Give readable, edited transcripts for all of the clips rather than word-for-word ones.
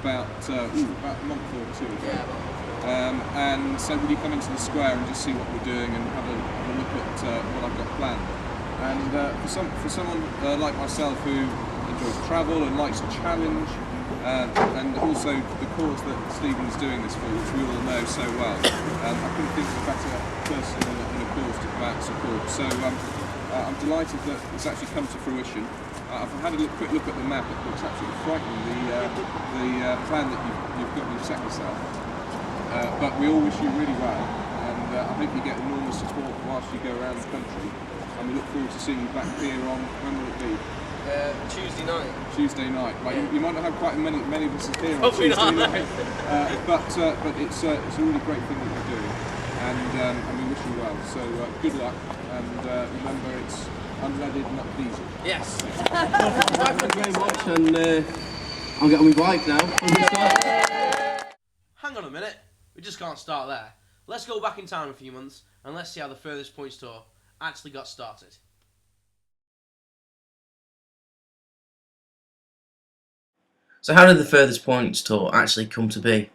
about a month or two ago. And so would you come into the square and just see what we're doing and have a look at what I've got planned? And for someone like myself who enjoys travel and likes a challenge, and also the cause that Stephen is doing this for, which we all know so well, I couldn't think of a better person in a cause to come out and support. So I'm delighted that it's actually come to fruition. I've had a quick look at the map. It looks absolutely frightening, the plan that you've set yourself. But we all wish you really well, and I hope you get enormous support whilst you go around the country. And we look forward to seeing you back here on, when will it be? Tuesday night. Tuesday night. Right, yeah. you might not have quite many of us here on Tuesday night, but it's a really great thing that you're doing, and we wish you well. So good luck, and remember it's unleaded, not diesel. Yes. Thank you very much, and I'll get on my bike now. Hang on a minute, we just can't start there. Let's go back in time a few months and let's see how the Furthest Points tour actually got started. So how did the Furthest Points tour actually come to be?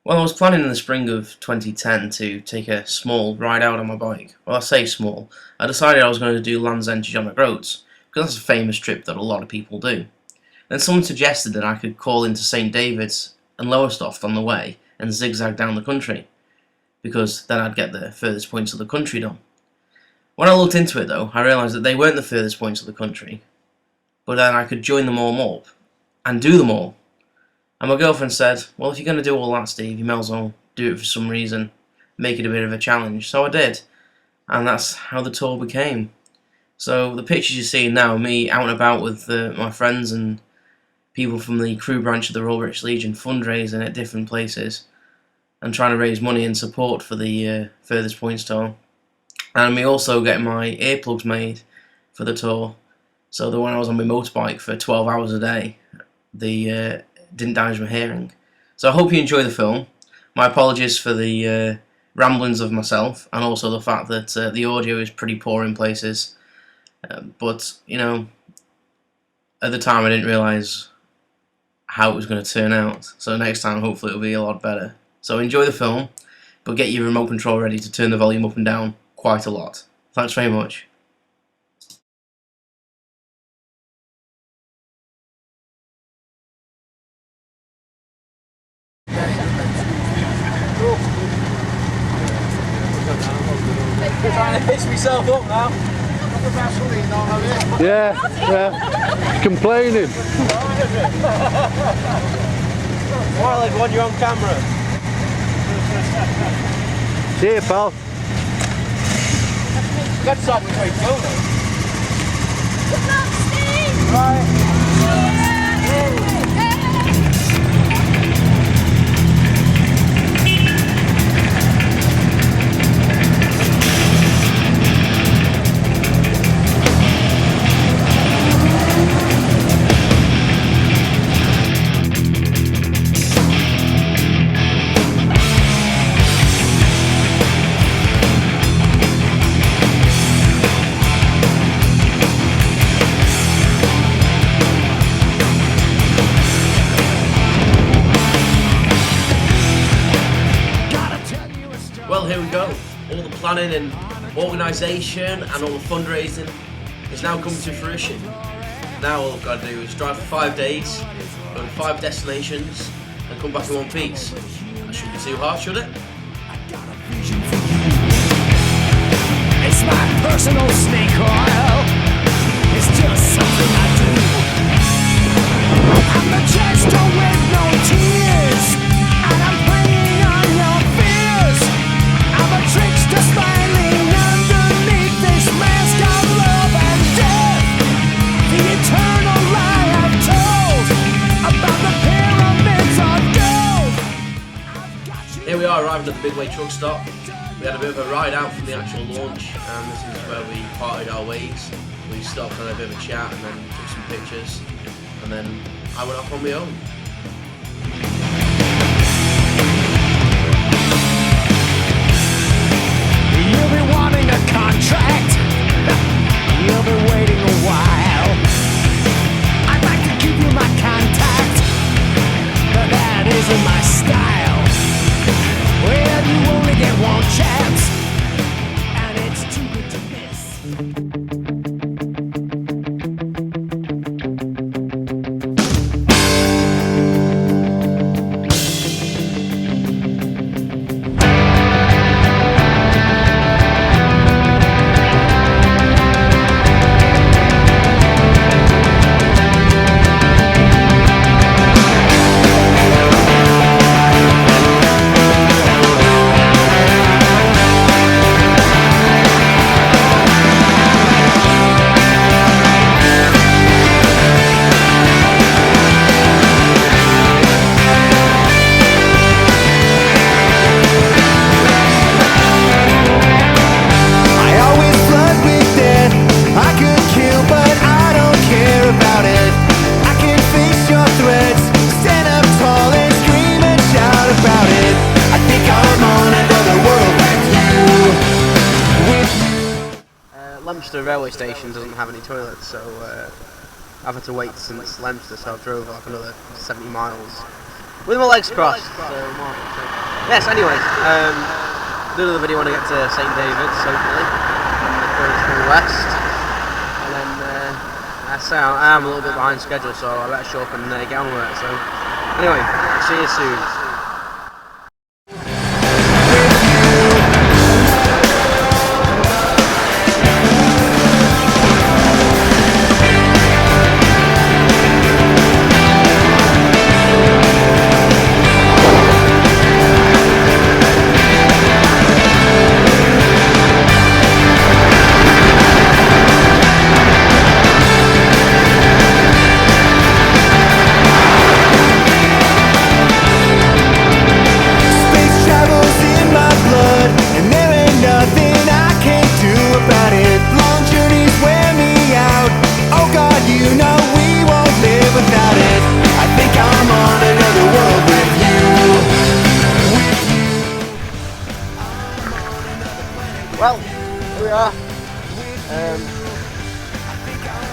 Well, I was planning in the spring of 2010 to take a small ride out on my bike. Well, I say small. I decided I was going to do Land's End to John O'Groats, because that's a famous trip that a lot of people do. Then someone suggested that I could call into St David's and Lowestoft on the way and zigzag down the country, because then I'd get the furthest points of the country done. When I looked into it though, I realised that they weren't the furthest points of the country, but then I could join them all up and do them all. And my girlfriend said, well, if you're going to do all that, Steve, you may as well do it for some reason, make it a bit of a challenge. So I did, and that's how the tour became. So the pictures you see now, me out and about with my friends and people from the crew branch of the Royal British Legion fundraising at different places and trying to raise money and support for the Furthest Points tour. And me also getting my earplugs made for the tour, so that when I was on my motorbike for 12 hours a day, they didn't damage my hearing. So I hope you enjoy the film. My apologies for the ramblings of myself, and also the fact that the audio is pretty poor in places. But, you know, at the time I didn't realise how it was going to turn out. So next time hopefully it'll be a lot better. So enjoy the film, but get your remote control ready to turn the volume up and down quite a lot. Thanks very much. Trying to piss myself up now. Yeah, complaining. Why, like when you're on camera? See you, pal. Get side with my phone. Well, here we go. All the planning and organisation and all the fundraising is now coming to fruition. Now all I've got to do is drive for 5 days, go to 5 destinations and come back in one piece. That shouldn't be too hard, should it? It's my personal snake oil. It's just something I do. I'm the jester with no tears, and I'm playing on your fears. I'm a trickster smiling underneath this mask of love and death. The eternal lie I've told about the pyramids of gold. Here we are, arriving at the Midway truck stop. We had a bit of a ride out from the actual launch, and this is where we parted our ways. We stopped and had a bit of a chat and then took some pictures, and then I went off on my own. You'll be wanting a contract. You'll be waiting a while. I'd like to give you my contact, but that isn't my style. Well, you only get one chance, and it's too good to miss. Leominster railway station doesn't have any toilets, so I've had to wait since Leominster, so I've drove like another 70 miles with my legs crossed. Yes, anyway, do another video when I get to St David's, hopefully, from the west, and then I say I am a little bit behind schedule, so I better show up and get on with it. So anyway, see you soon. Well, here we are.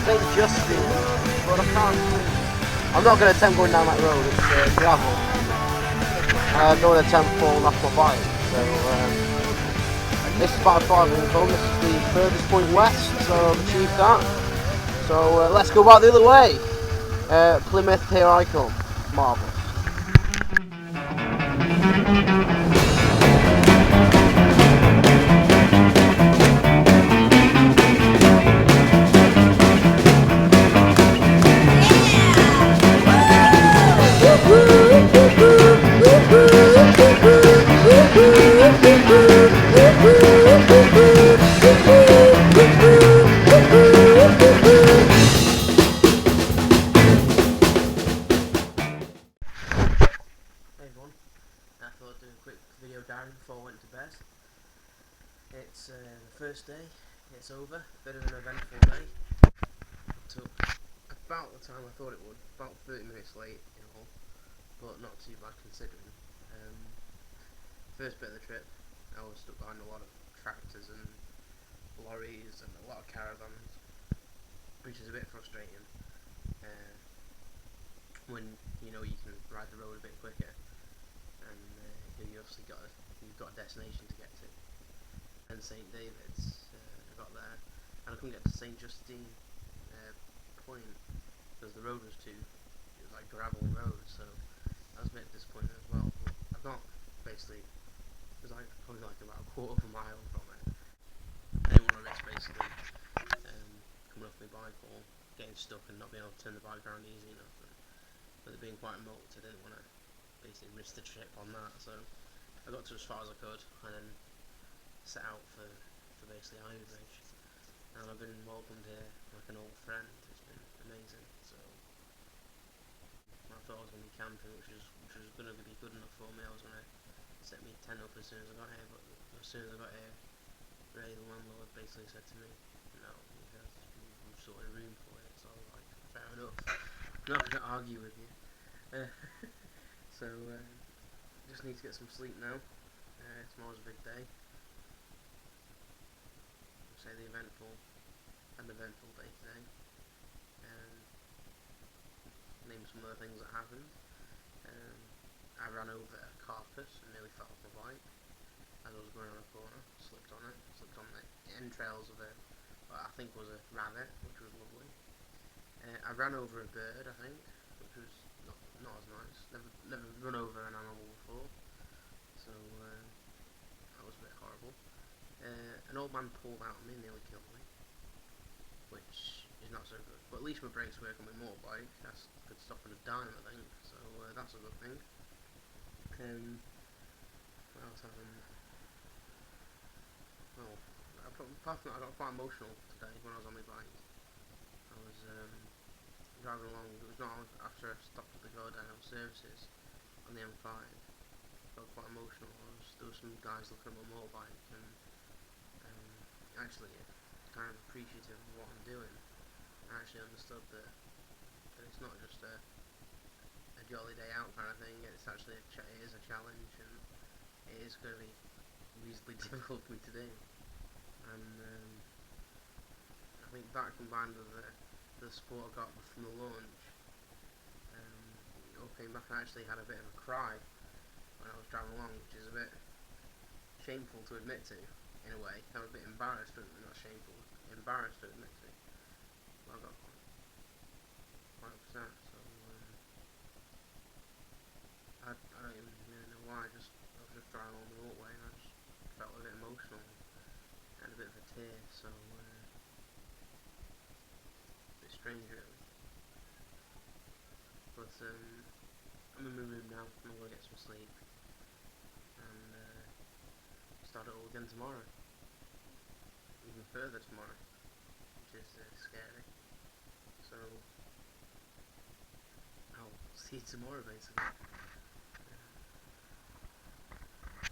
St Justin, but I can't. I'm not going to attempt going down that road. It's gravel. I don't want to attempt falling off my bike. So This is about 5 minutes home. This is the furthest point west, so I've achieved that. So let's go back the other way. Plymouth, here I come. Marvellous. Before I went to bed. It's the first day, it's over, bit of an eventful day. It took about the time I thought it would, about 30 minutes late in all, but not too bad considering. First bit of the trip, I was stuck behind a lot of tractors and lorries and a lot of caravans, which is a bit frustrating when you know you can ride the road a bit quicker, and you obviously you've got a destination to get to. And St David's, I got there, and I couldn't get to St Justine Point because the road was it was like gravel road, so I was a bit disappointed as well. But I got basically, it was like probably like about a quarter of a mile from it. I didn't want to risk basically coming off my bike or getting stuck and not being able to turn the bike around easy enough. And with it being quite remote, I didn't want to basically risk the trip on that, so I got to as far as I could and then set out for basically Iron Bridge, and I've been welcomed here like an old friend. It's been amazing. So I thought I was going to be camping, which was going to be good enough for me. I was going to set my tent up as soon as I got here, but as soon as I got here, Ray, the landlord, basically said to me, "No, because we've sorted a room for it." So I was like, "Fair enough. I'm not going to argue with you." So just need to get some sleep now. Tomorrow's a big day. Say an eventful day today. Name some of the things that happened. I ran over a carcass and nearly fell off my bike as I was going around a corner. Slipped on the entrails of what I think was a rabbit, which was lovely. I ran over a bird, I think, which was not as nice. Never run over an animal before, so that was a bit horrible. An old man pulled out on me and nearly killed me, which is not so good. But at least my brakes work on my motorbike. That's could stop on a dime, I think. So that's a good thing. What else happened? Well, apart from that, I got quite emotional today when I was on my bike. I was driving along. It was not after I stopped at the Gordon services on the M5. I got quite emotional. There was some guys looking at my motorbike and actually kind of appreciative of what I'm doing. I actually understood that it's not just a jolly day out kind of thing. It's actually it is a challenge, and it is going to be reasonably difficult for me to do. And I think that combined with the support I got from the launch, it all came back. I actually had a bit of a cry when I was driving along, which is a bit shameful to admit to. In a way, I was a bit embarrassed, but not shameful. Embarrassed to admit to. Well, I got quite upset, so I don't even really know why. I was just driving along the walkway and I just felt a bit emotional. Had a bit of a tear, so a bit strange really. But I'm in my room now. I'm gonna get some sleep and start it all again tomorrow. Even further tomorrow, which is scary. So I'll see you tomorrow, basically.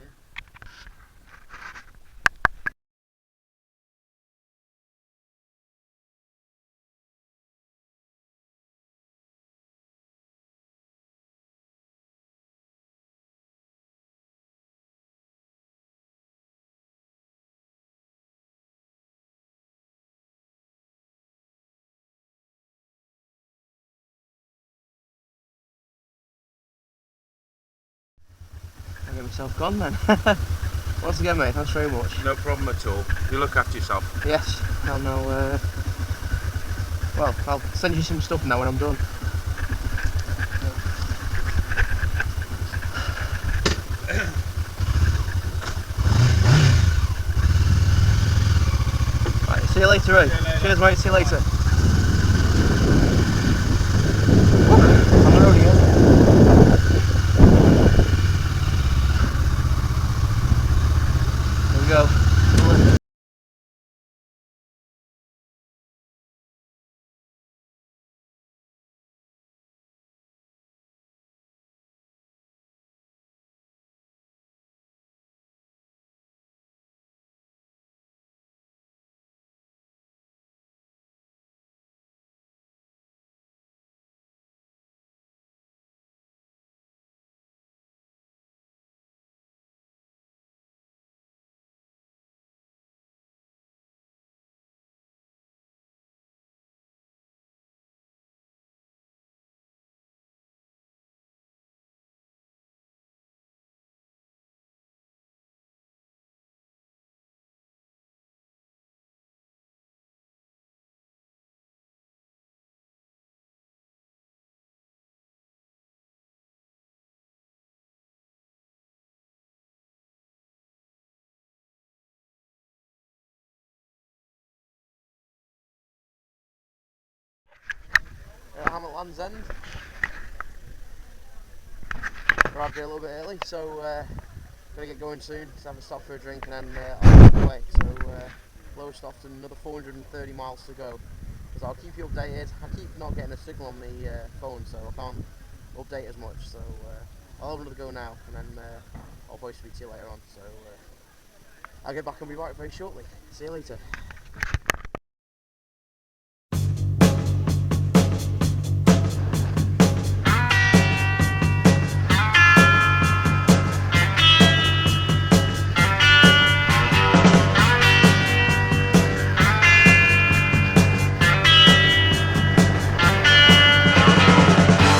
Yeah. I get myself gone then. Once again, mate, thanks very much. No problem at all. You look after yourself. Yes, I'll now, well, I'll send you some stuff now when I'm done. Right, see you later, Ray. Cheers, mate, see you later. On the road again. There we go. I'm at Land's End. Arrived here a little bit early, so gonna get going soon. Just have a stop for a drink and then I'll be away. So lowest often another 430 miles to go. Because I'll keep you updated. I keep not getting a signal on the phone, so I can't update as much. So I'll have another go now, and then I'll probably speak to you later on. So I'll get back on my bike very shortly. See you later.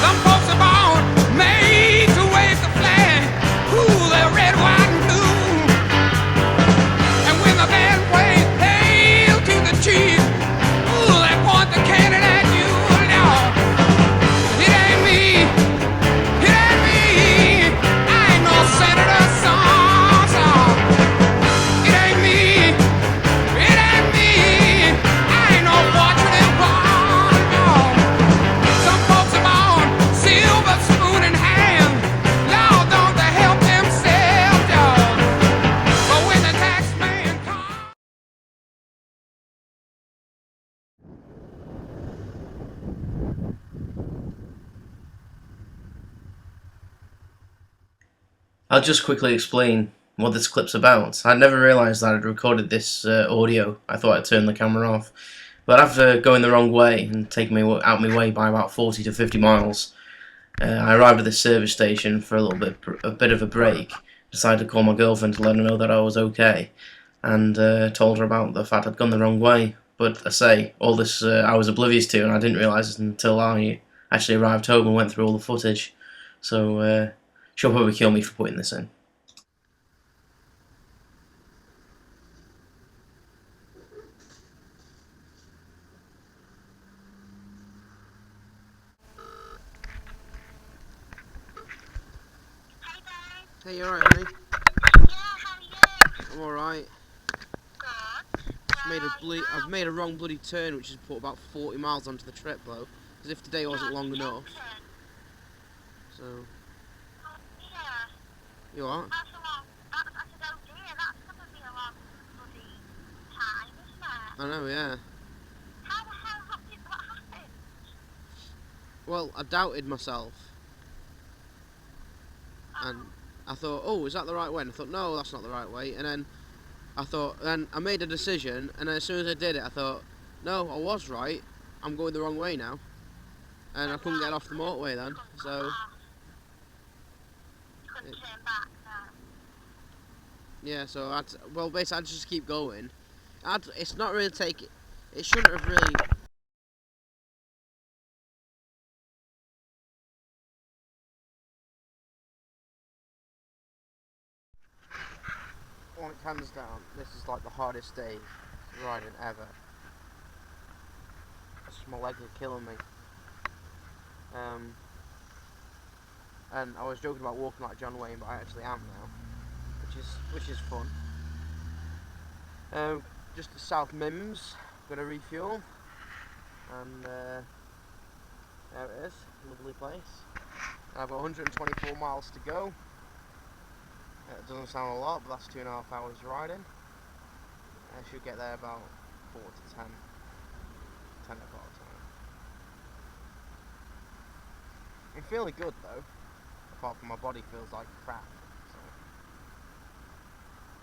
Some folks are born made to wave the flag. Ooh, they're red, white, and blue. And when the band plays "Hail to the Chief," ooh, they point the cannon at you. Now, it ain't me. It ain't me. I ain't no senator, son. It ain't me. It ain't me. I ain't no fortunate one. No. Some folks are born silver spoon in hand. Lord, don't they help themselves, y'all? But when the tax man comes. I'll just quickly explain what this clip's about. I never realised that I'd recorded this audio. I thought I'd turn the camera off. But after going the wrong way and taking me out my way by about 40 to 50 miles, I arrived at this service station for a bit of a break. Decided to call my girlfriend to let her know that I was okay, and told her about the fact I'd gone the wrong way. But I say, all this I was oblivious to, and I didn't realise it until I actually arrived home and went through all the footage. So she'll probably kill me for putting this in. Hey, you alright, honey? Yeah, how are you? I'm alright. Good. I've made a wrong bloody turn, which has put about 40 miles onto the trip, though. As if today wasn't long enough. So, Oh, yeah. you alright? That's a long. I said, oh dear, that's going to be a long bloody time, isn't it? I know, yeah. How the hell what happened? Well, I doubted myself. And I thought, oh, is that the right way? And I thought, no, that's not the right way. And then I made a decision, and then as soon as I did it, I thought, no, I was right. I'm going the wrong way now. And I couldn't get off the motorway then, so... You couldn't turn back, no. Yeah, so well, basically, I'd just keep going. It's not really it shouldn't have really... like hands down, this is like the hardest day riding ever. My legs are killing me. And I was joking about walking like John Wayne, but I actually am now, which is fun. Just to South Mims, gonna refuel, and there it is, lovely place. And I've got 124 miles to go. It doesn't sound a lot, but that's 2.5 hours riding. I should get there about 4 to 10 o'clock time. I'm feeling good though, apart from my body feels like crap, so,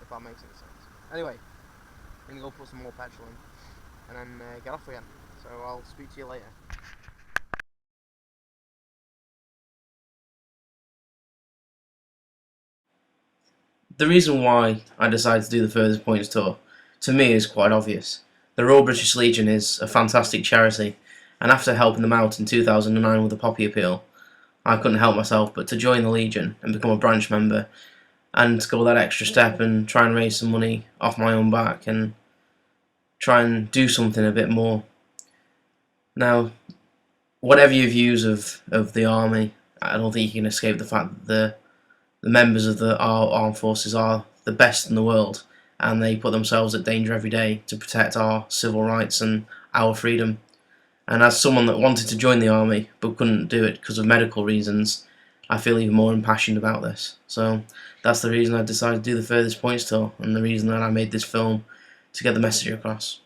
if that makes any sense. Anyway, I'm gonna go put some more petrol in, and then get off again, so I'll speak to you later. The reason why I decided to do the Furthest Points tour, to me, is quite obvious. The Royal British Legion is a fantastic charity, and after helping them out in 2009 with the Poppy Appeal, I couldn't help myself but to join the Legion and become a branch member, and go that extra step and try and raise some money off my own back and try and do something a bit more. Now, whatever your views of the army, I don't think you can escape the fact that the members of our armed forces are the best in the world, and they put themselves at danger every day to protect our civil rights and our freedom. And as someone that wanted to join the army but couldn't do it because of medical reasons, I feel even more impassioned about this. So that's the reason I decided to do the Furthest Points tour, and the reason that I made this film, to get the message across.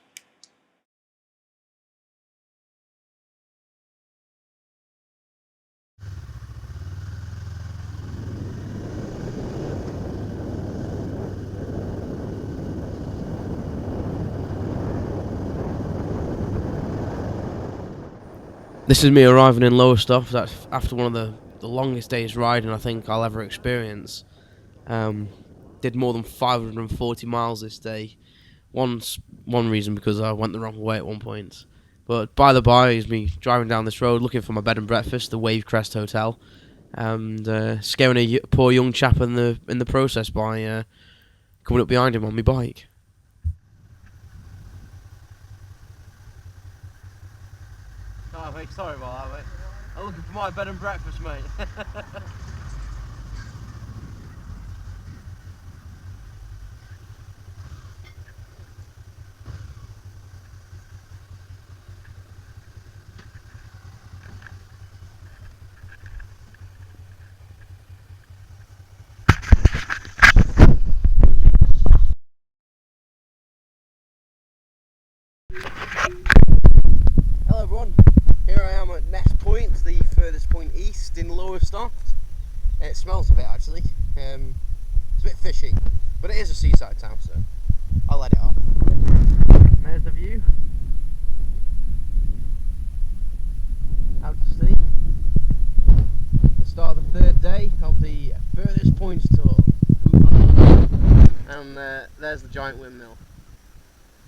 This is me arriving in Lowestoft. That's after one of the longest days riding I think I'll ever experience. Did more than 540 miles this day. One reason because I went the wrong way at one point. But by the by is me driving down this road looking for my bed and breakfast, the Wavecrest Hotel, and scaring a poor young chap in the process by coming up behind him on my bike. Oh, mate, sorry about that, mate. I'm looking for my bed and breakfast, mate. Hello everyone, here I am at Nest Point, the furthest point east in Lowestoft. It smells a bit actually, it's a bit fishy, but it is a seaside town, so I'll let it off. And there's the view, out to sea. The start of the third day of the Furthest Points tour. And there's the giant windmill.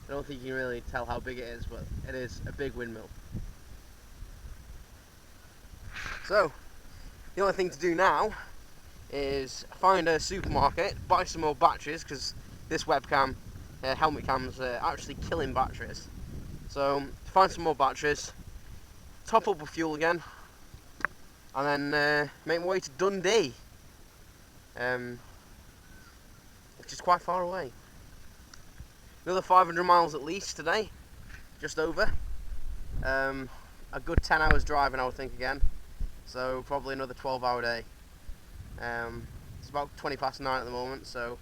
I don't think you can really tell how big it is, but it is a big windmill. So, the only thing to do now is find a supermarket, buy some more batteries, because this webcam, helmet cam's actually killing batteries. So, find some more batteries, top up with fuel again, and then make my way to Dundee, which is quite far away. Another 500 miles at least today, just over. A good 10 hours driving I would think again, so probably another 12-hour day. It's about 20 past 9 at the moment, so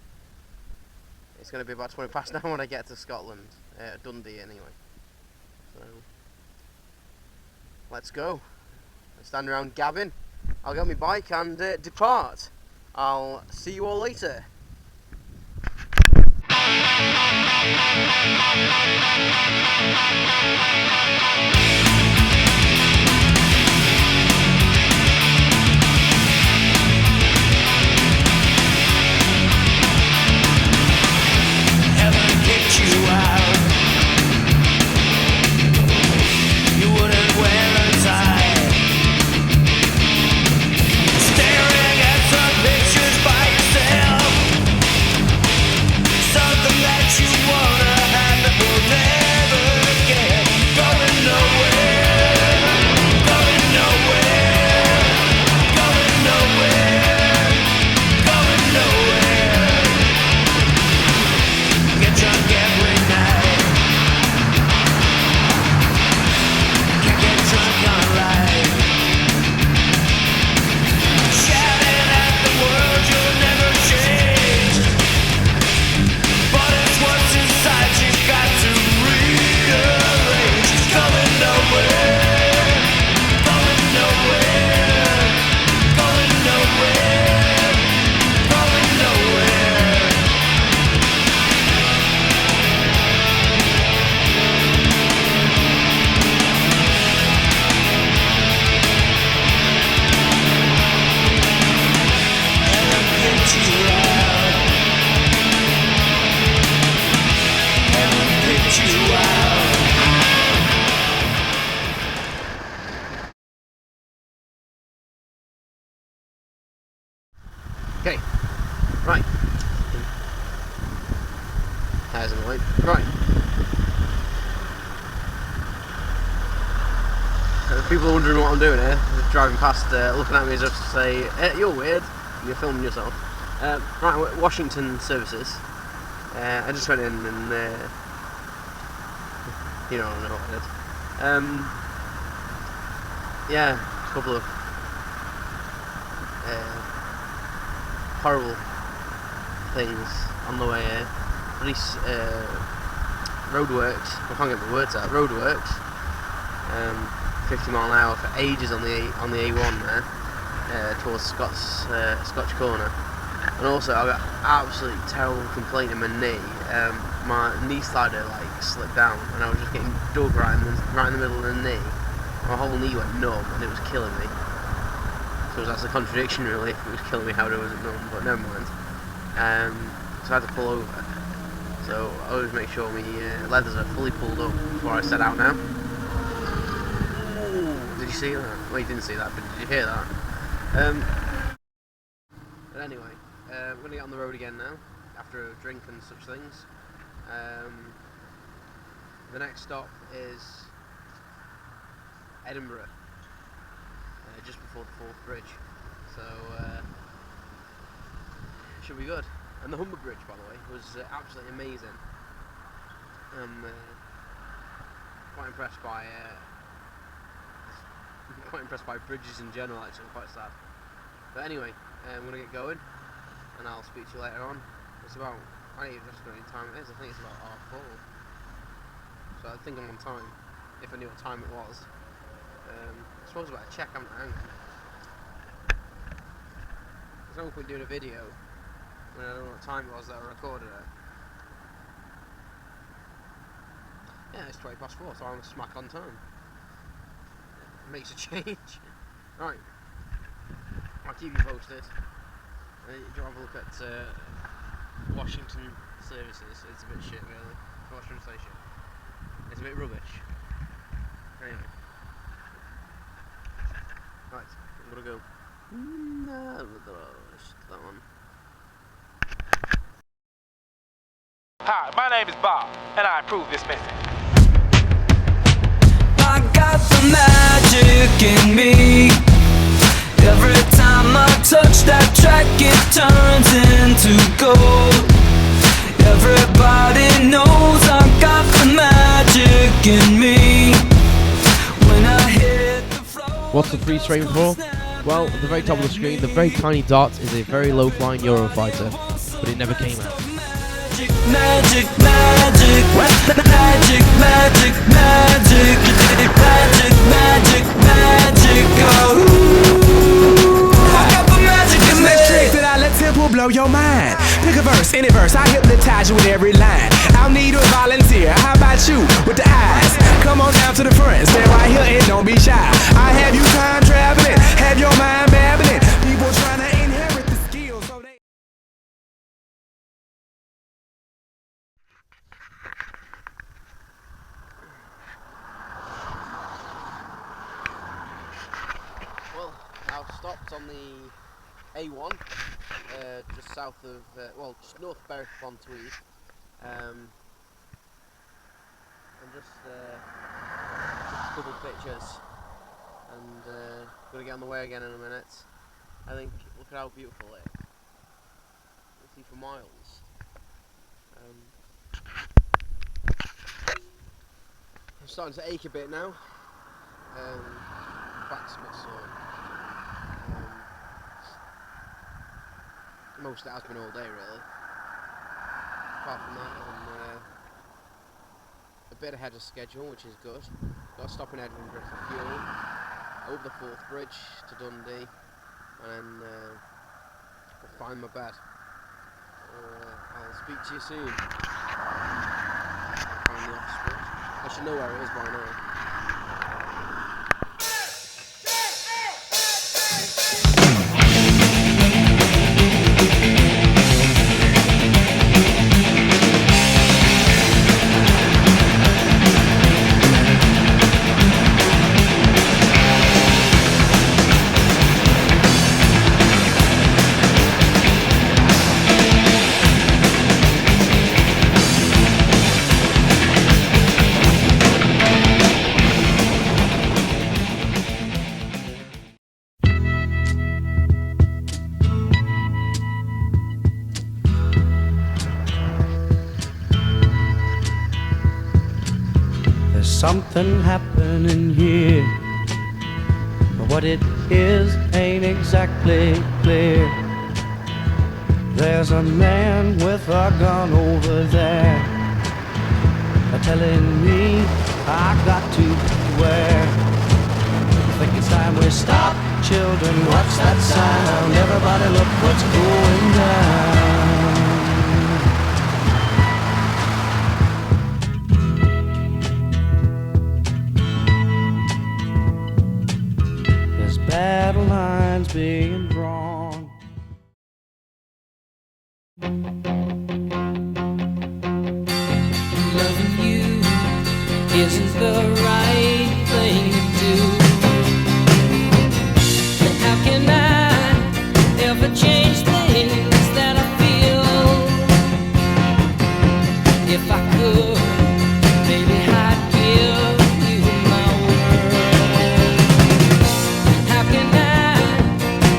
it's going to be about 20 past 9 when I get to Scotland, Dundee anyway. So let's go. Let's stand around gabbing. I'll get my bike and depart. I'll see you all later. Staring at some pictures by yourself. Okay, right. Tires in the way. Right. People are wondering what I'm doing here. Just driving past, looking at me as if to say, "You're weird. You're filming yourself." Right, Washington services. I just went in and you know what I did. Yeah, a couple of horrible things on the way here. Police roadworks. I can't get the words out. Roadworks. 50 mile an hour for ages on the A1 there, towards Scotch Corner. And also I got absolutely terrible complaint in my knee. My knee slider like slipped down, and I was just getting dug right in the middle of the knee. My whole knee went numb, and it was killing me. So that's a contradiction, really. It was killing me how it wasn't numb, but never mind. So I had to pull over. So I always make sure my leathers are fully pulled up before I set out now. Did you see that? Well, you didn't see that, but did you hear that? But anyway, I'm going to get on the road again now, after a drink and such things. The next stop is Edinburgh, just before the Forth Bridge. So, should be good. And the Humber Bridge, by the way, was absolutely amazing. I'm quite impressed by bridges in general. Actually, I'm quite sad. But anyway, I'm gonna get going, and I'll speak to you later on. It's about, I don't even know what time it is. I think it's about 4:30. So I think I'm on time, if I knew what time it was. I suppose I better check. Hang on. There's no point doing a video when I don't know what time it was that I recorded it. Yeah, it's 4:20, so I'm smack on time. It makes a change. Right, I'll keep you posted. Do you have a look at Washington services? It's a bit shit, really. Washington Station. It's a bit rubbish. Anyway. Right, I'm gonna go. That one. Hi, my name is Bob, and I approve this message. I got the magic in me. Every time I touch that track, it turns into gold. Everybody knows I got the magic in me. When I hit the floor. What's the freeze frame for? Well, at the very top of the screen, the very tiny dot is a very low-flying Eurofighter, but it never came out. Magic, magic, magic, magic, magic, magic, magic, magic, magic, oh. I got the magic in me. Trick that I let tempo blow your mind. Pick a verse, any verse, I hypnotize you with every line. I'll need a volunteer. How about you with the eyes? Come on down to the front, stand right here and don't be shy. I have you time traveling, have your mind babbling. People trying to inherit the skills, so they. Well, I've stopped on the A1, just south of, well, just north of Berwick upon Tweed. And just a couple pictures, and gonna get on the way again in a minute. I think, look at how beautiful it is. You can see for miles. I'm starting to ache a bit now. Back's a bit sore. Most of it has been all day, really. Apart from that, I'm a bit ahead of schedule, which is good. Got to stop in Edinburgh for fuel, over the Forth Bridge to Dundee, and then I'll find my bed. I'll speak to you soon. I'll find the office bridge. I should know where it is by now. something happening here, but what it is ain't exactly clear. There's a man with a gun over there, telling me I got to beware. I think it's time we stop, children, watch that sound. Everybody look what's going down. There's battle lines being drawn. Loving you isn't the right thing to do. And how can I ever change things that I feel? If I could, maybe I'd give you my world. How can I,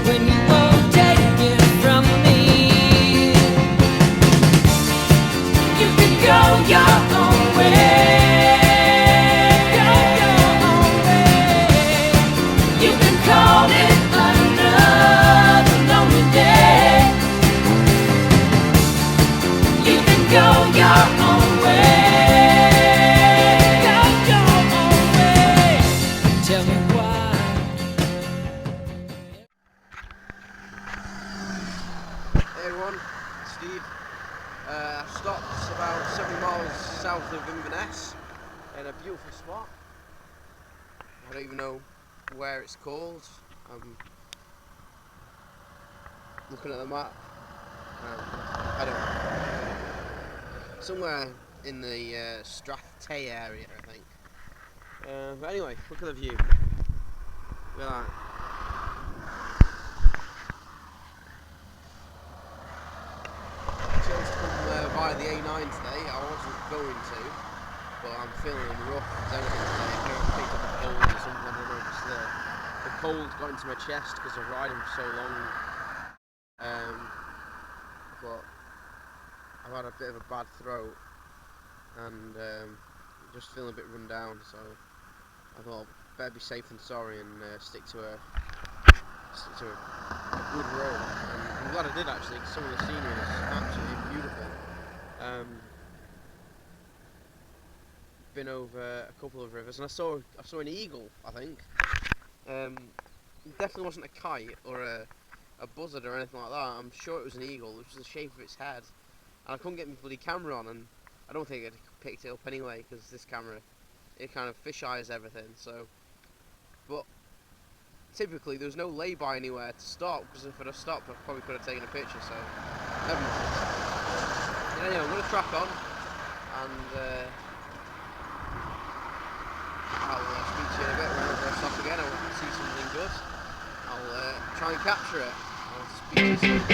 when you won't take it from me? You can go your own way. Hey everyone, it's Steve. I stopped about 70 miles south of Inverness in a beautiful spot. I don't even know where it's called. I'm looking at the map. I don't know. Somewhere in the Strathay area, I think. But anyway, look at the view. Look at that. Chose to come by the A9 today. I wasn't going to, but I'm feeling rough as anything today. I think I picked up a cold or something. I don't know, just the cold got into my chest because of riding for so long. But I've had a bit of a bad throat and just feeling a bit run down, so I thought better be safe than sorry and stick to a good road. And I'm glad I did actually, because some of the scenery is absolutely beautiful. Been over a couple of rivers and I saw an eagle, I think. It definitely wasn't a kite or a buzzard or anything like that. I'm sure it was an eagle, which was the shape of its head. And I couldn't get my bloody camera on, and I don't think I'd picked it up anyway, because this camera, it kind of fisheyes everything, so. But typically there was no lay-by anywhere to stop, because if I'd have stopped I probably could have taken a picture, so never mind. But anyway, I'm going to track on, and I'll speak to you in a bit whenever I stop again. I want to see something good. I'll try and capture it. I'll speak to you soon.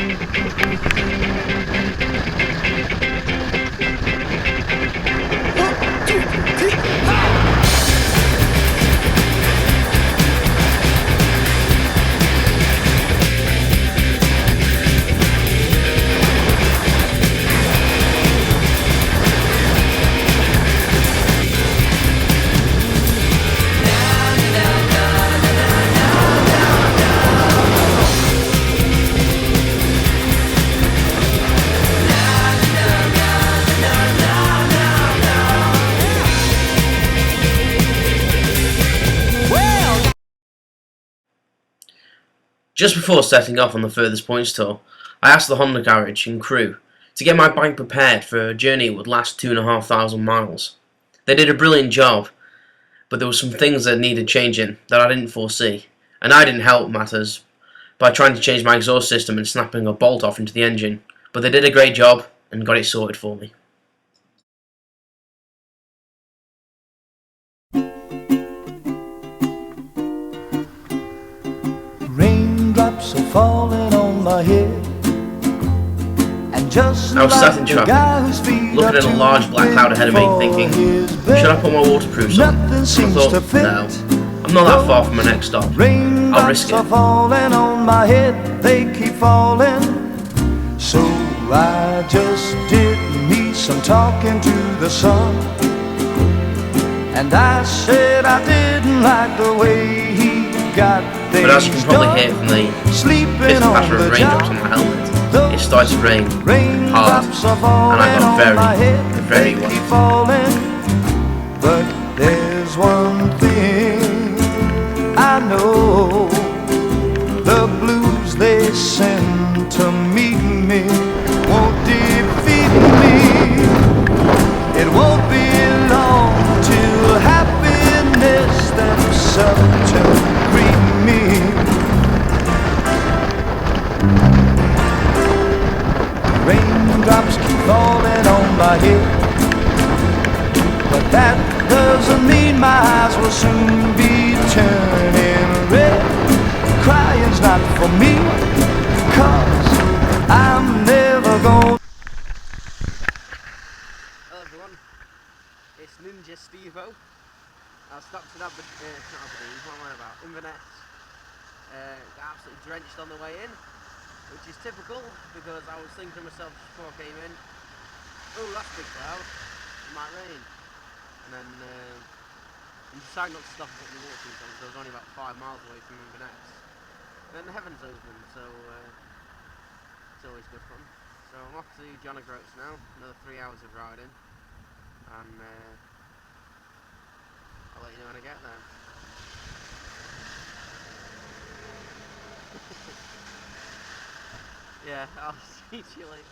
Just before setting off on the Furthest Points tour, I asked the Honda garage and crew to get my bike prepared for a journey that would last 2,500 miles. They did a brilliant job, but there were some things that needed changing that I didn't foresee, and I didn't help matters by trying to change my exhaust system and snapping a bolt off into the engine, but they did a great job and got it sorted for me. Raindrops are falling on my head, and just I was sat in traffic, looking at a large black cloud ahead of me, thinking, should I put my waterproofs on? And I thought, no, I'm not that far from my next stop. I'll risk it. Raindrops are falling on my head, they keep falling. So I just did me some talking to the sun, And I said I didn't like the way he got things But as you can probably hear from the piston patter of raindrops on my helmet, it started to rain hard, and I got very wet. But there's one thing I know, the blues they send to meet me won't defeat me. It won't be long till happiness steps up to greet me. Raindrops keep falling on my head, but that doesn't mean my eyes will soon be turning red. Crying's not for me, 'cause I'm never gonna. Hello everyone, it's Ninja Steve-O. I stopped at Aberdeen, what am I about? Inverness. Got absolutely drenched on the way in, which is typical because I was thinking to myself before I came in, oh that's a big cloud, it might rain. And then you decided not to stop and put your water suit on because I was only about 5 miles away from Inverness. And then the heavens opened, so it's always good fun. So I'm off to John O'Groats now, another 3 hours of riding, and I'll let you know when I get there. Yeah, I'll see you later.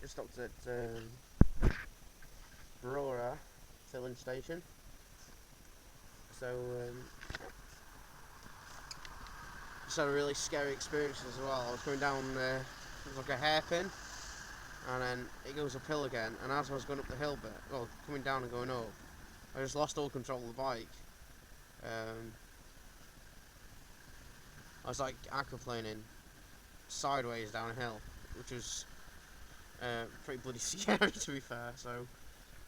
just stopped at Aurora filling station. So just had a really scary experience as well. I was going down it was like a hairpin, and then it goes uphill again. And as I was going up the hill bit, well, coming down and going up, I just lost all control of the bike. I was like aquaplaning sideways down a hill, which was pretty bloody scary to be fair. So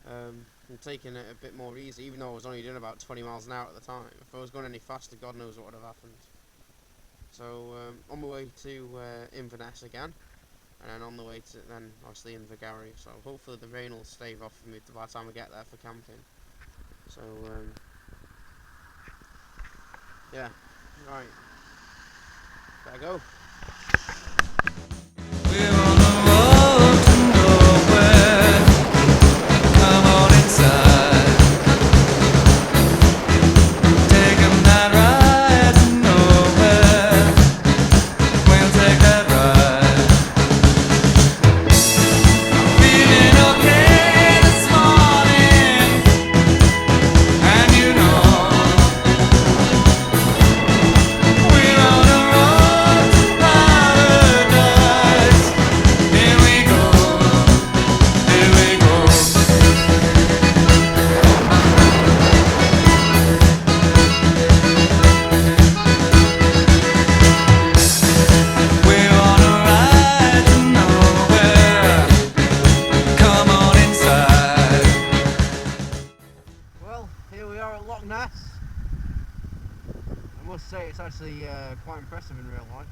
I'm taking it a bit more easy, even though I was only doing about 20 miles an hour at the time. If I was going any faster, God knows what would have happened. So on my way to Inverness again, and then on the way to then obviously Invergary. So hopefully the rain will stave off for me by the time I get there for camping. So yeah, right, better go. I must say it's actually quite impressive in real life.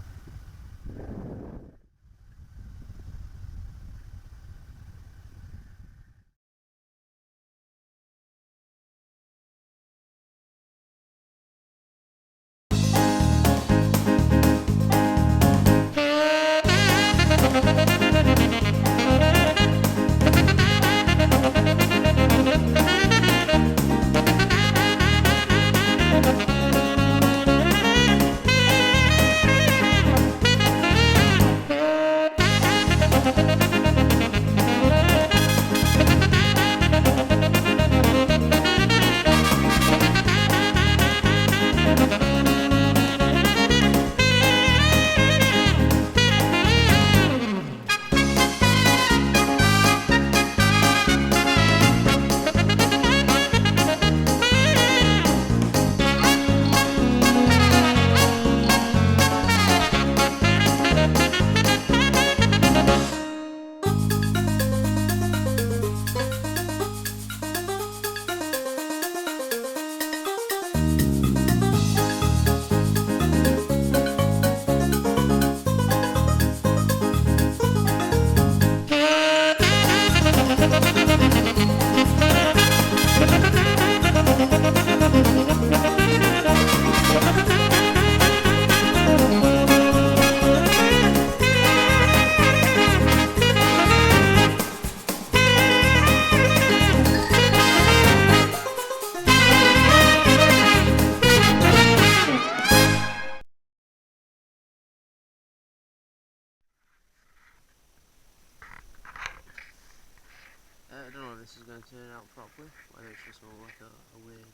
I don't know if this is going to turn out properly, whether it's just more like a weird,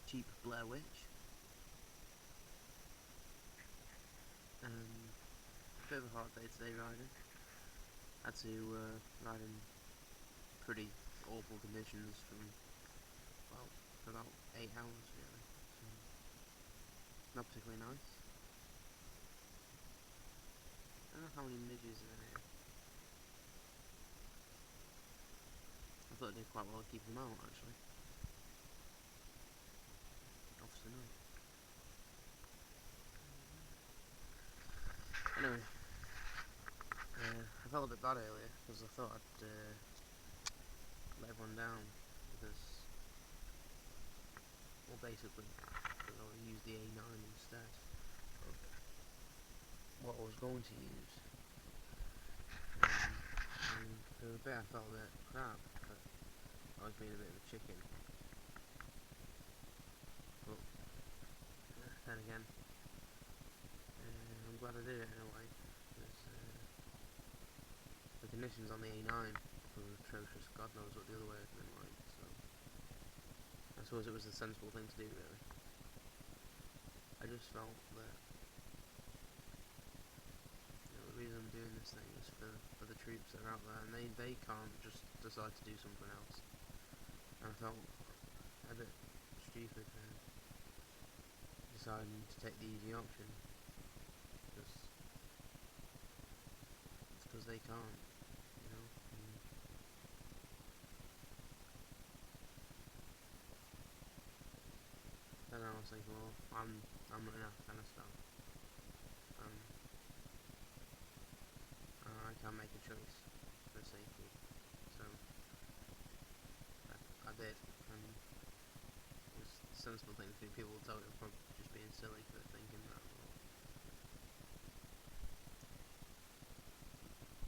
cheap Blair Witch. A bit of a hard day today riding. Had to ride in pretty awful conditions for about 8 hours really. So, not particularly nice. I don't know how many midges are in here. I thought I did quite well to keep them out actually. Obviously not. Anyway, I felt a bit bad earlier because I thought I'd let everyone down because, well, basically, because I used the A9 instead of what I was going to use. And for a bit I felt a bit crap, but I was being a bit of a chicken. But then again, I'm glad I did it in a way, because the conditions on the A9 were atrocious. God knows what the other way would have been like. So I suppose it was the sensible thing to do, really. I just felt that the reason I'm doing this thing is for the troops that are out there, and they can't just decide to do something else. And I felt a bit stupid for deciding to take the easy option, because they can't, you know. And then I was thinking, well, I'm not in Afghanistan. I can't make a choice for safety, so I did, and it was a sensible thing to do. People will tell you I'm probably just being silly for thinking that.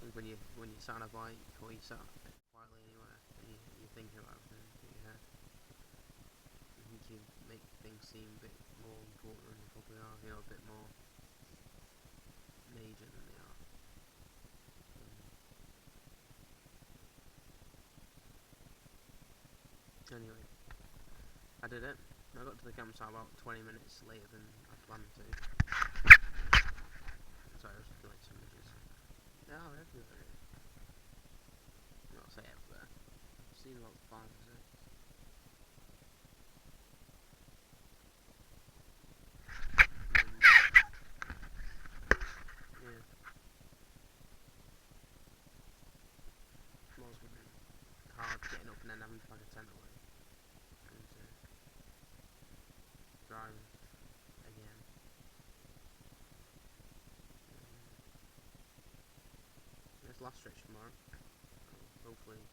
I think when you sat on a bike or you sat quietly anywhere and you're thinking about everything in your head, I think you make things seem a bit more important than they probably are, you know, a bit more major than they are. Anyway, I did it. I got to the campsite about 20 minutes later than I planned to. Sorry, I was looking at some images. They are everywhere. Not say everywhere. I've seen about 5 or 6. Yeah. It was hard getting up and then having to pack a tent away. And drive again. It's last stretch tomorrow. Hopefully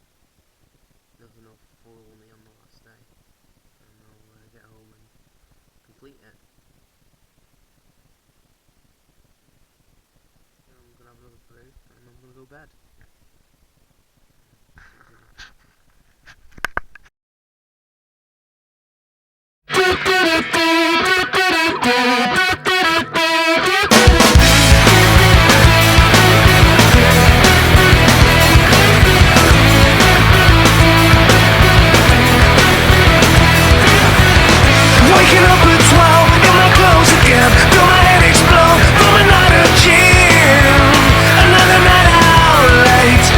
nothing will fool me on the last day, and I'll get home and complete it. I'm gonna have another brew and I'm gonna go to bed. Waking up at 12 in my clothes again. Feel my head explode from another gym. Another night out late.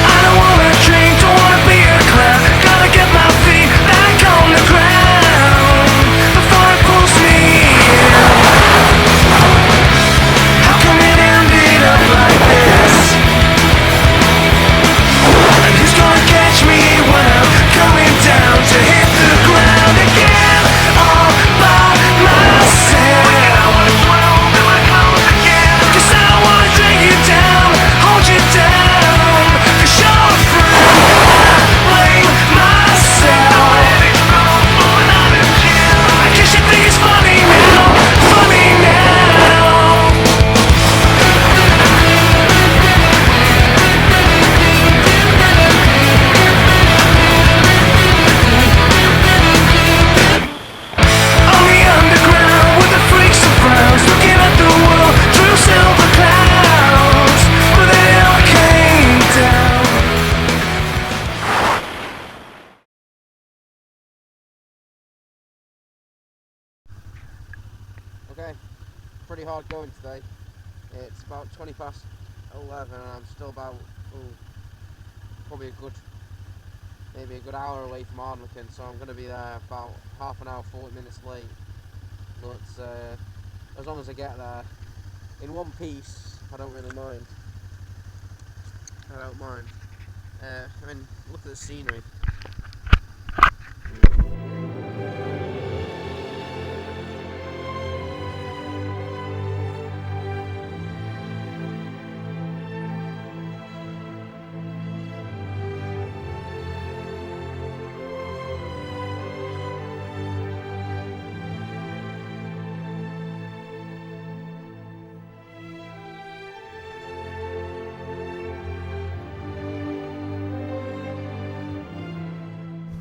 I don't wanna drink, don't wanna be a clown. Gotta get my feet back on the ground before it pulls me in. How come it ended up like this? And who's gonna catch me when I'm coming down to hit the ground again all by myself? I wanna swim in my clothes again, 'cause I don't wanna drag you down, hold you down, 'cause you're a friend. I blame myself. I guess you think it's funny now, funny now. On the underground with the freaks and frowns, looking at the world through silver clouds, but they never came down. Okay, pretty hard going today. It's about 20 past 11 and I'm still about, probably maybe a good hour away from Ardlington, so I'm going to be there about half an hour, 40 minutes late. But as long as I get there in one piece, I don't really mind. I don't mind. I mean, look at the scenery.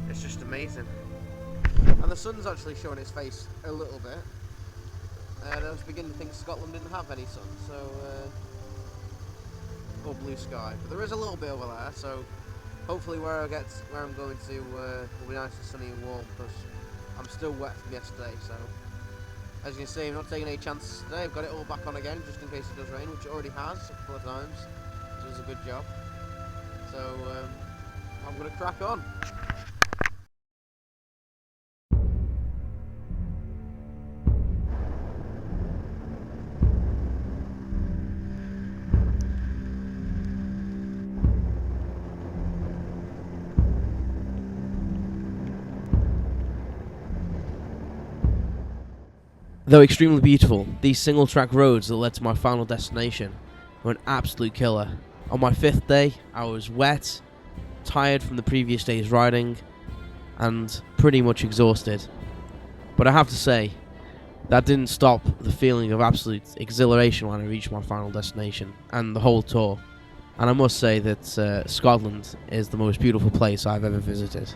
It's just amazing. And the sun's actually showing its face a little bit. And I was beginning to think Scotland didn't have any sun, so or blue sky, but there is a little bit over there, so hopefully where I'm going to will be nice and sunny and warm, because I'm still wet from yesterday. So as you can see, I'm not taking any chances today. I've got it all back on again just in case it does rain, which it already has a couple of times, so it was a good job. So I'm going to crack on. Though extremely beautiful, these single track roads that led to my final destination were an absolute killer. On my 5th day, I was wet, tired from the previous day's riding, and pretty much exhausted. But I have to say, that didn't stop the feeling of absolute exhilaration when I reached my final destination and the whole tour. And I must say that Scotland is the most beautiful place I've ever visited.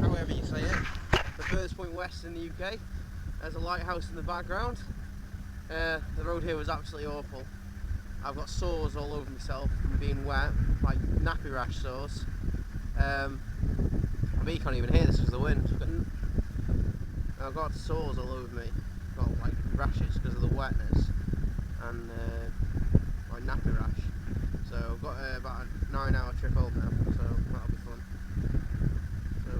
However you say it, the furthest point west in the UK. There's a lighthouse in the background. The road here was absolutely awful. I've got sores all over myself from being wet, like nappy rash sores. I mean, you can't even hear this because of the wind. I've got sores all over me. I've got like rashes because of the wetness and like nappy rash. So I've got about a 9-hour trip home now, so that'll be fun. So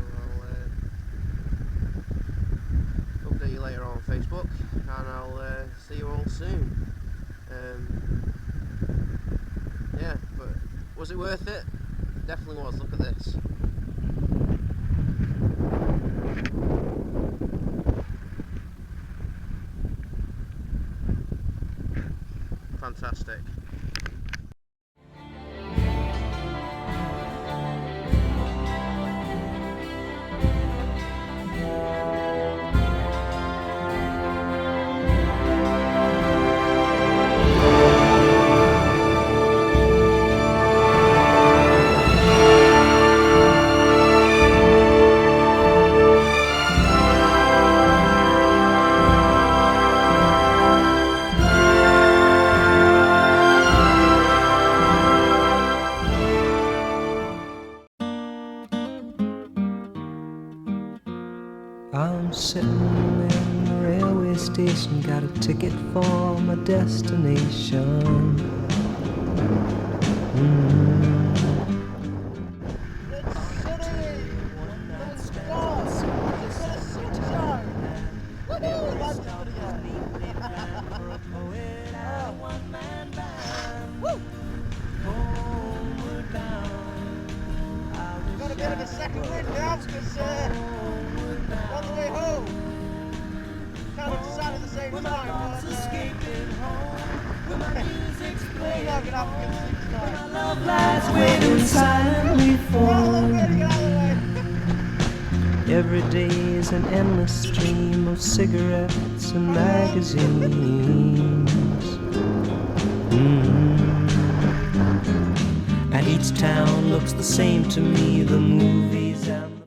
I'll update you later on Facebook, and I'll see you all soon. Yeah, but was it worth it? Definitely was. Look at this. Fantastic. I'm sitting in the railway station, got a ticket for my destination. Got a bit of a second wind now because on the way home, kind of decided at the same time. We're not gonna have a good sleep tonight. Love lies waiting silently for me. Every day is an endless stream of cigarettes and magazines. And each town looks the same to me, the movies and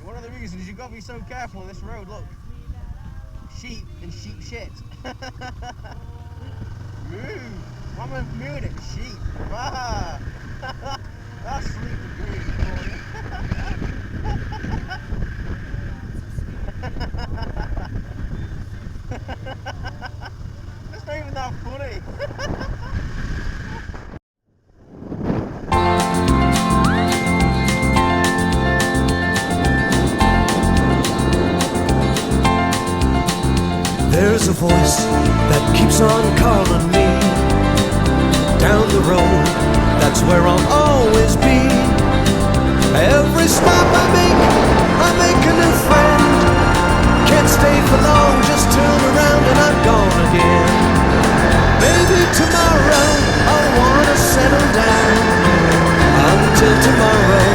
One of the reasons you've got to be so careful on this road, look. Sheep and sheep shit. Moo! Why am I mooing it? Sheep. Ah! That's sleeping beauty for you. That's not even that funny. there's a voice that keeps on calling me down the road, that's where I'll always be. Every stop I make a new friend. Can't stay for long, just turn around and I'm gone again. Maybe tomorrow I'll wanna settle down. until tomorrow,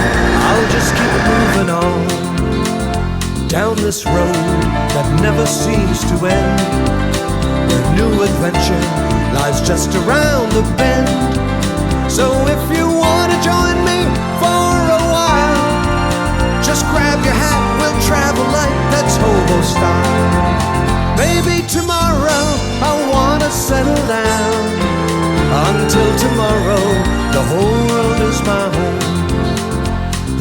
I'll just keep moving on down this road that never seems to end, where new adventure lies just around the bend. So if you wanna join me for a while, just grab your hat, we'll travel like that's hobo style. Maybe tomorrow I wanna settle down. Until tomorrow, the whole world is my home.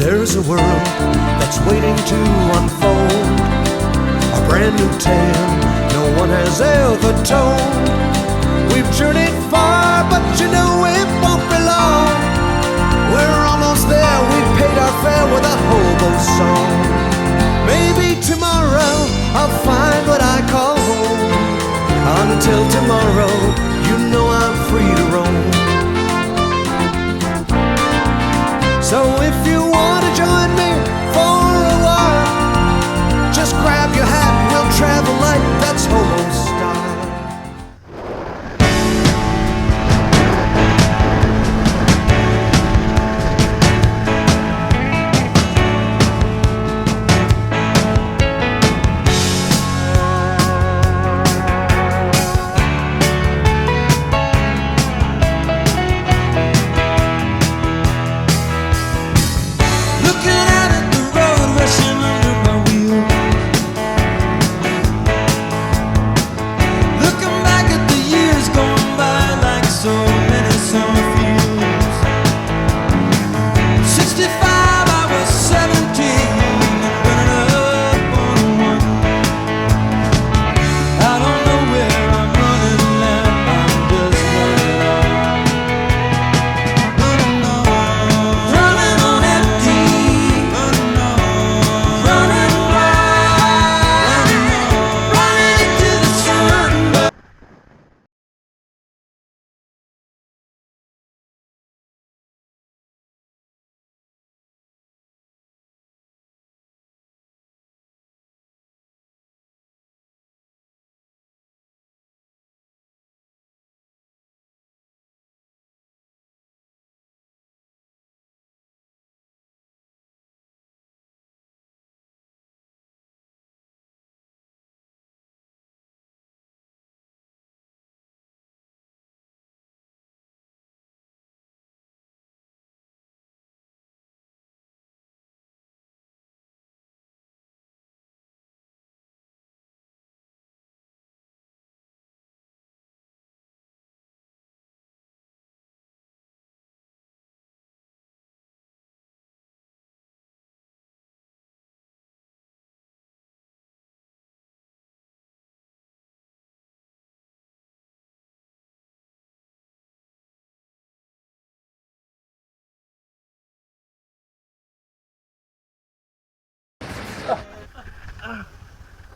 There's a world that's waiting to unfold, a brand new tale no one has ever told. We've journeyed far, but you know it won't be long. We're almost there, we've paid our fare with a hobo song. Maybe tomorrow I'll find what I call home. Until tomorrow, you know I'm free to roam. So if you wanna join me for a while, just grab your hat, we'll travel like that's hobo style.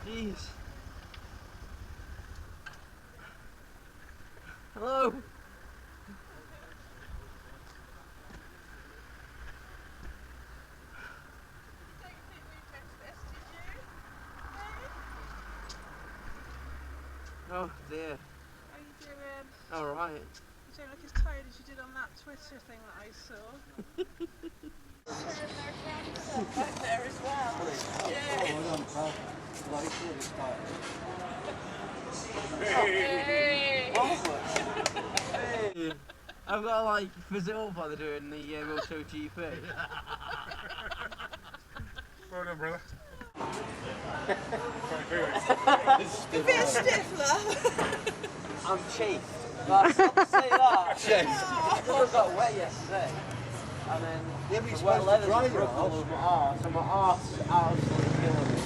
Jeez. Hello. Oh dear. How you doing? All right. You don't look as tired as you did on that Twitter thing that I saw. Back there as well. Yeah. Hey. Hey. I've got to like fizz it up while they're doing the Moto GP. Well done, brother. A bit stiff, love. I'm chafed. That's not to say that. Chafed. I got wet yesterday. And then the wet leather's broke all over my arse, and my arse is absolutely killing me.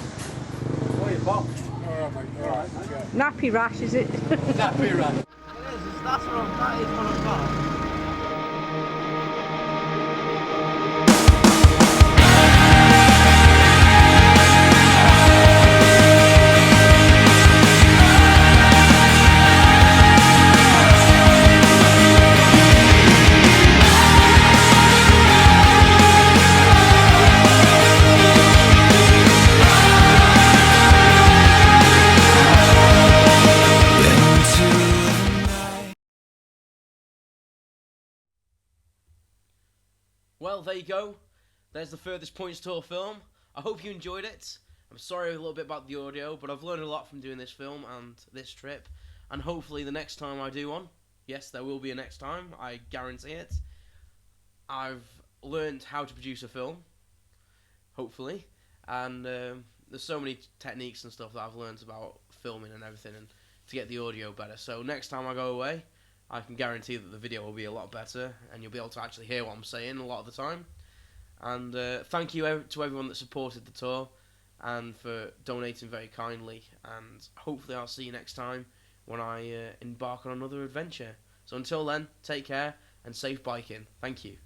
Oh, you're boxed. Oh my God. Nappy rash, is it? Nappy rash. It is, that's what that is what I've got. Well, there you go. There's the Furthest Points Tour film. I hope you enjoyed it. I'm sorry a little bit about the audio, but I've learned a lot from doing this film and this trip. And hopefully the next time I do one, yes, there will be a next time, I guarantee it. I've learned how to produce a film, hopefully. And there's so many techniques and stuff that I've learned about filming and everything, and to get the audio better. So next time I go away, I can guarantee that the video will be a lot better, and you'll be able to actually hear what I'm saying a lot of the time. And thank you to everyone that supported the tour and for donating very kindly. And hopefully I'll see you next time when I embark on another adventure. So until then, take care and safe biking. Thank you.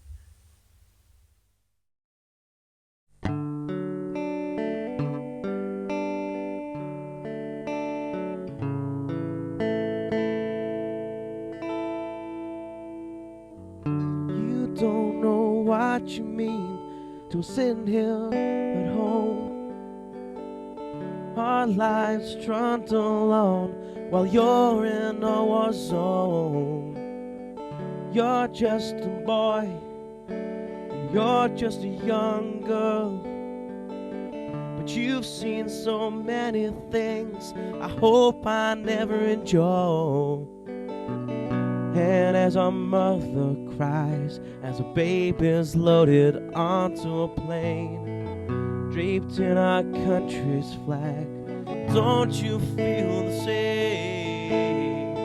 You don't know what you mean to sitting here at home. Our lives trundle on while you're in a war zone. You're just a boy, and you're just a young girl, but you've seen so many things I hope I never enjoy. And as a mother cries, as a baby's loaded onto a plane, draped in our country's flag, don't you feel the same?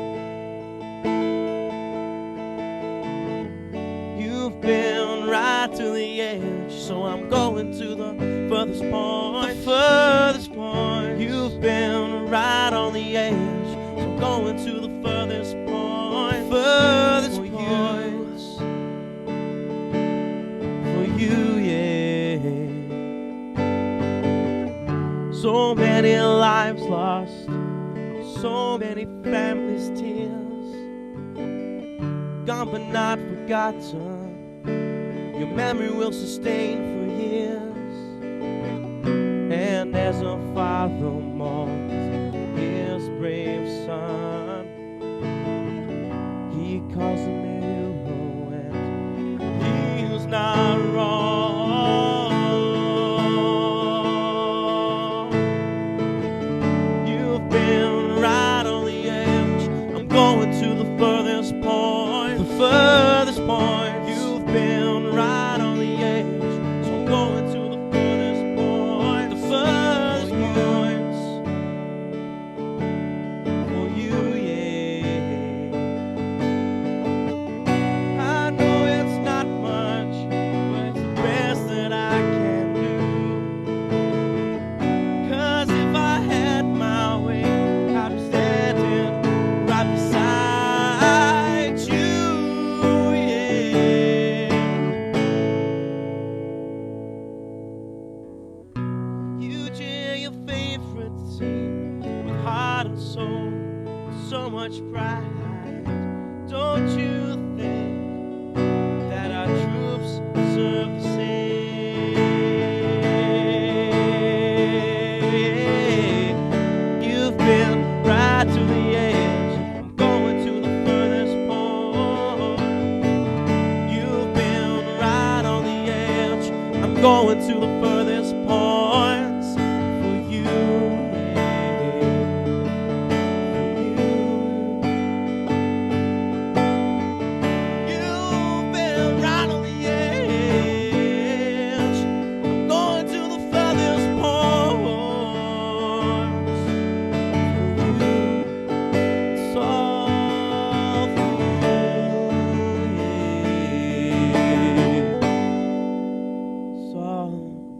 You've been right to the edge, so I'm going to the furthest point. The furthest point. You've been right on the edge, so I'm going to the furthest point. Furthest points for you, yeah. So many lives lost, so many families' tears, gone but not forgotten. Your memory will sustain for years. And as a father mourns his brave son, he calls him a hero, and he's not wrong. You've been right on the edge. I'm going to the furthest point. The furthest point. You've been right on the edge, so I'm going to the furthest point. The furthest points for you, yeah. I know it's not much, but it's the best that I can do. 'Cause if I had my way, I'd be standing right beside you, yeah. You cheer your favorite team with heart and soul, so much pride. Don't you think that our troops deserve the same? You've been right to the edge. I'm going to the furthest point. You've been right on the edge. I'm going to the furthest points for you, yeah. For you. You've been right on the edge. I'm going to the furthest points for you. It's all for you, yeah. It's all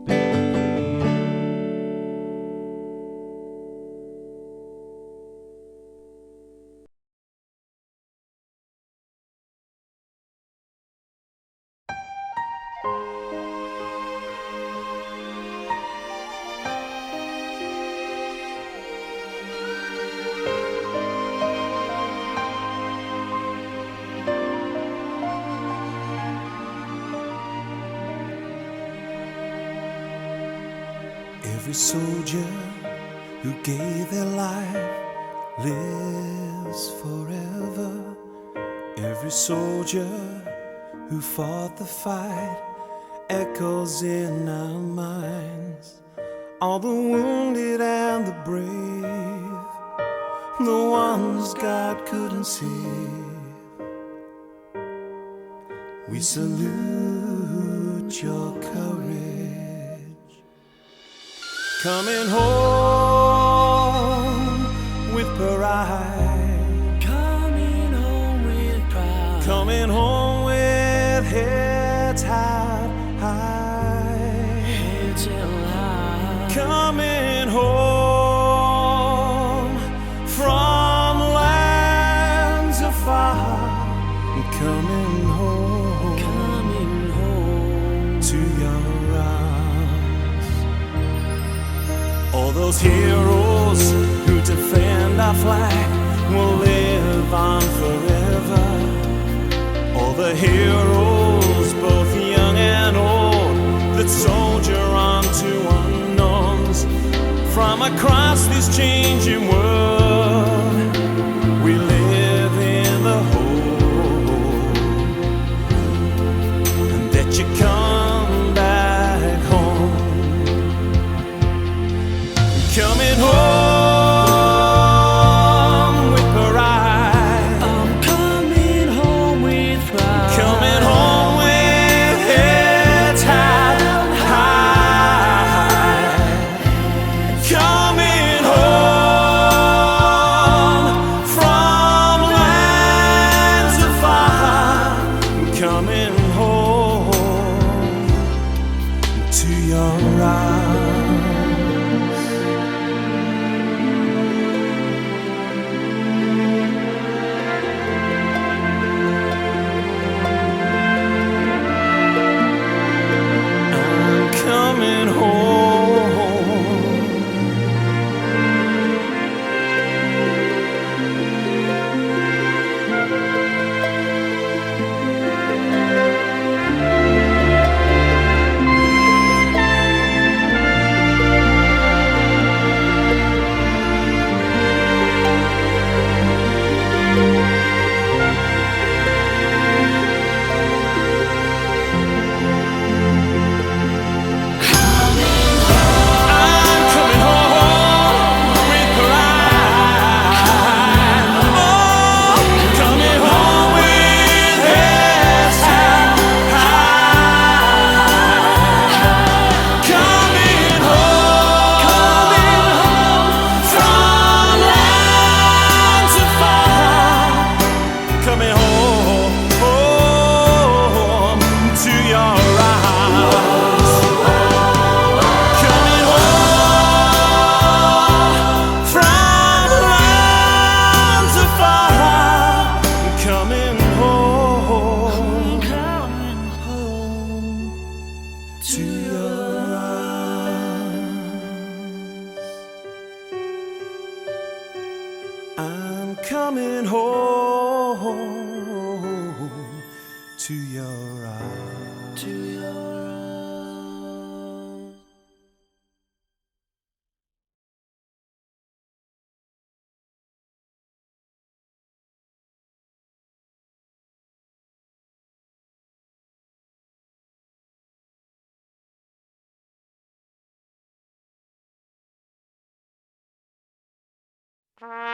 been for you. Every soldier who gave their life lives forever. Every soldier who fought the fight echoes in our minds, all the wounded and the brave, the ones God couldn't save. We salute your courage. Coming home with pride. Coming home with pride. Coming home with heads held high. Heads held high. Coming home from lands afar. Coming home. Coming home to your arms. All those heroes who defend our flag will live on forever. All the heroes, both young and old, that soldier on to unknowns. From across this changing world, we live in the hope that you come back home. Coming home with pride. I'm coming home with pride. Coming home with heads held high. Coming home from lands afar. Coming home to your arms. I'm coming home. I'm coming home with pride. Oh, coming home with heads held high. Coming home from lands afar. Coming home to your arms. Coming home from lands afar. Coming home to your arms. I'm coming home to your arms. To your arms.